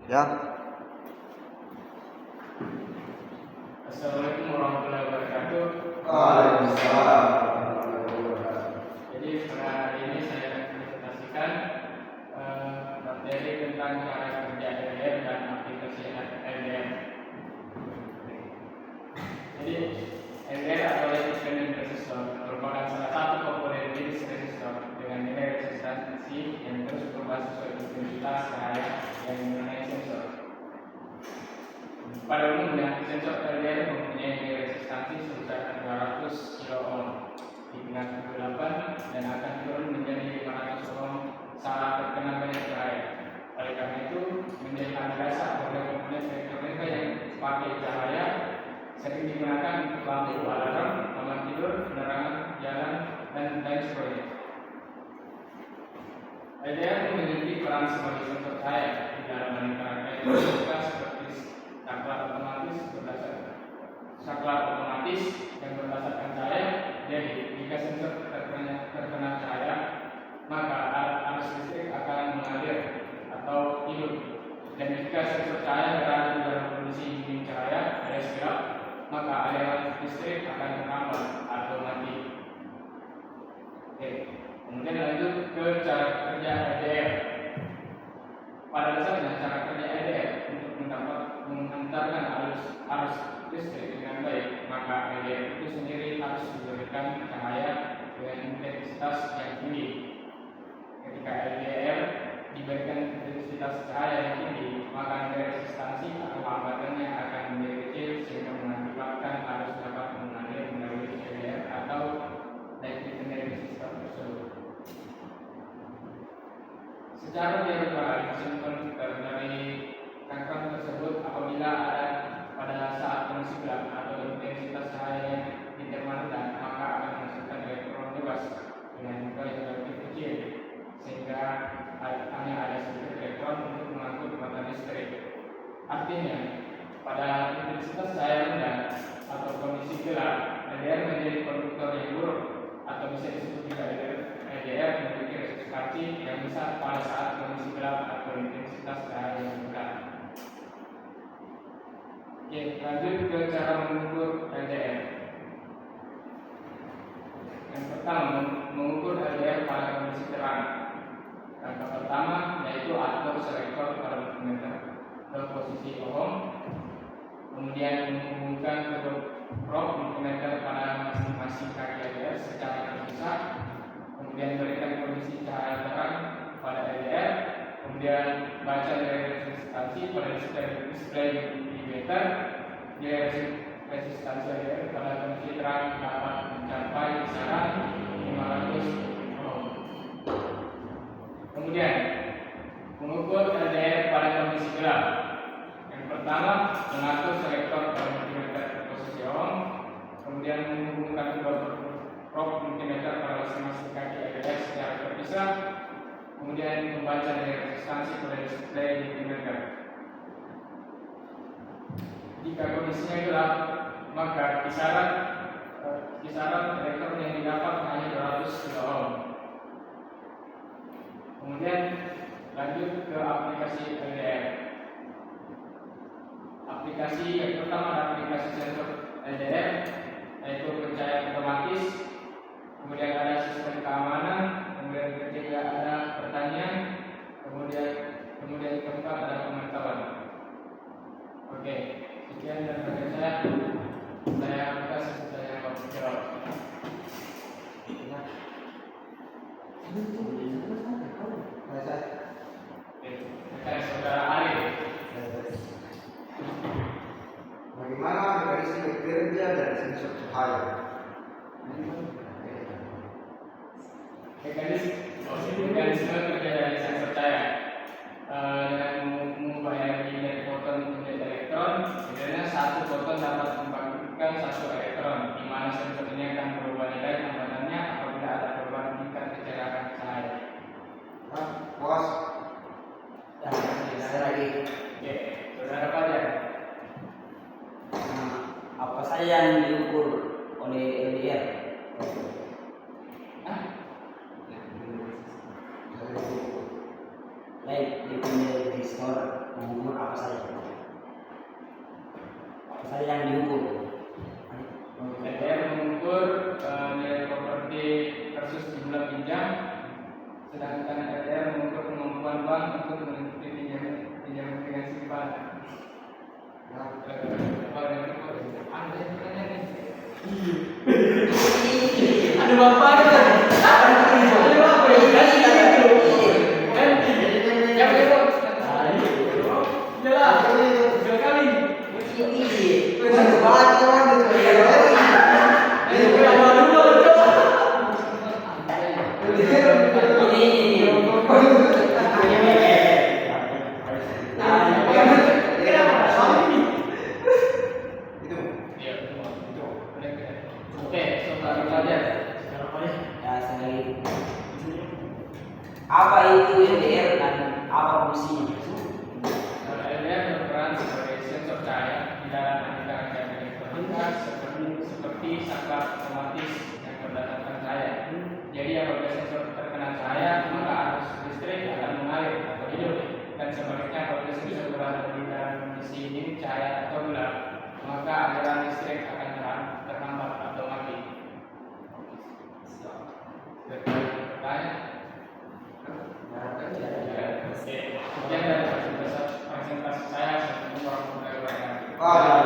Ya. Assalamualaikum warahmatullahi wabarakatuh. Waalaikumsalam. Jadi pada hari ini saya akan presentasikan materi tentang cara kerja LDR dan aplikasi LDR. Jadi LDR atau Light Dependent Resistor merupakan salah satu komponen jenis resistor dengan nilai resistansi yang terus berubah sesuai intensitas cahaya yang mengenai sensor. Pada umumnya, sensor LDR mempunyai nilai resistansi sebesar 200 kilo ohm di tingkat 8 dan akan turun menjadi 500 ohm saat terkena banyak cahaya. Oleh karena itu, menjadi tanda dasar bahwa komponen elektronika yang pakai cahaya sering digunakan untuk lampu alarm, kamar tidur, penerangan jalan, dan lain sebagainya. LDR memiliki peran sebagai sensor cahaya di dalam meningkatkan elektronika seperti saklar otomatis yang berdasarkan cahaya. Jadi, jika sensor terkena cahaya, maka arus listrik akan mengalir atau hidup. Dan jika sensor cahaya berada di dalam kondisi minim cahaya alias gelap, maka aliran listrik akan terhambat atau mati. Oke, kemudian lanjut ke cara kerja LDR. Pada dasarnya cara kerja LDR untuk mengantarkan arus listrik dengan baik, maka LDR itu sendiri harus diberikan cahaya dengan intensitas yang tinggi. Ketika LDR diberikan intensitas cahaya yang tinggi, maka nilai resistansi atau hambatannya akan menjadi kecil sehingga mengakibatkan arus dapat mengalir melalui LDR atau Light Dependent Resistor tersebut. Secara teori konverter dari cangkang tersebut apabila ada pada saat kondisi gelap atau intensitas cahaya yang diterima rendah, maka akan menghasilkan elektron bebas dengan jumlah yang relatif kecil sehingga hanya ada sedikit elektron untuk mengangkut mata listrik. Artinya, pada intensitas cahaya rendah atau kondisi gelap, LDR menjadi konduktor yang buruk atau bisa disebut juga LDR memiliki resistansi yang besar pada saat kondisi gelap atau intensitas cahaya yang rendah. Oke, lanjut ke cara mengukur LDR. Yang pertama, mengukur LDR pada kondisi terang. Langkah pertama yaitu atur selektor pada multimeter ke posisi ohm, kemudian menghubungkan kedua probe multimeter pada masing-masing kaki LDR secara terpisah, kemudian berikan kondisi cahaya terang pada LDR, kemudian baca nilai resistansi pada display multimeter. Nilai resistansi LDR pada kondisi terang dapat mencapai kisaran 500 ohm. Kemudian mengukur LDR pada kondisi gelap. Yang pertama, mengatur selektor pada multimeter ke posisi ohm, kemudian menghubungkan kedua probe multimeter pada masing-masing kaki LDR secara terpisah, kemudian membaca nilai resistansi pada display multimeter. Jika kondisinya gelap, maka kisaran elektron yang didapat hanya 200 kilo ohm. Kemudian lanjut ke aplikasi LDR. Aplikasi yang pertama adalah aplikasi sensor LDR, yaitu pencahayaan otomatis, kemudian ada sistem keamanan, kemudian ketiga ada pertanian, kemudian keempat ada pemantauan. Oke, sekian dari saya kasih saya Bapak jawab. Oke, saudara Arif. Bagaimana mekanisme kerja dari sensor cahaya? Mekanisme kerja dari sensor cahaya dengan mengubah energi dari foton menjadi elektron. Sebenarnya satu foton dapat membangkitkan satu elektron, di mana sensor ini akan berubah nilai hambatannya apabila ada perubahan tingkat kecerahan cahaya. Bos. Saya lagi. Oke, saudara Fajar. Apa saja yang diukur oleh LDR? Light Dependent Resistor mengukur apa saja? Apa saja yang diukur? LDR mengukur nilai properti versus jumlah pinjam, sedangkan LDR mengukur kemampuan bank untuk mengikuti pinjaman dengan simpanan. Ada bapak kan? Ada bapak yang kasih apa itu LDR dan apa fungsinya? LDR berperan sebagai sensor cahaya di dalam aneka rangkaian elektronika seperti saklar otomatis yang berdasarkan cahaya. Jadi apabila sensor terkena cahaya, maka arus listrik akan mengalir atau hidup, dan sebaliknya apabila sensor berada di dalam kondisi dingin cahaya atau gelap, maka aliran listrik akan terhambat atau mati. Bertanya? Sekian dari presentasi saya. Assalamualaikum warahmatullahi wabarakatuh.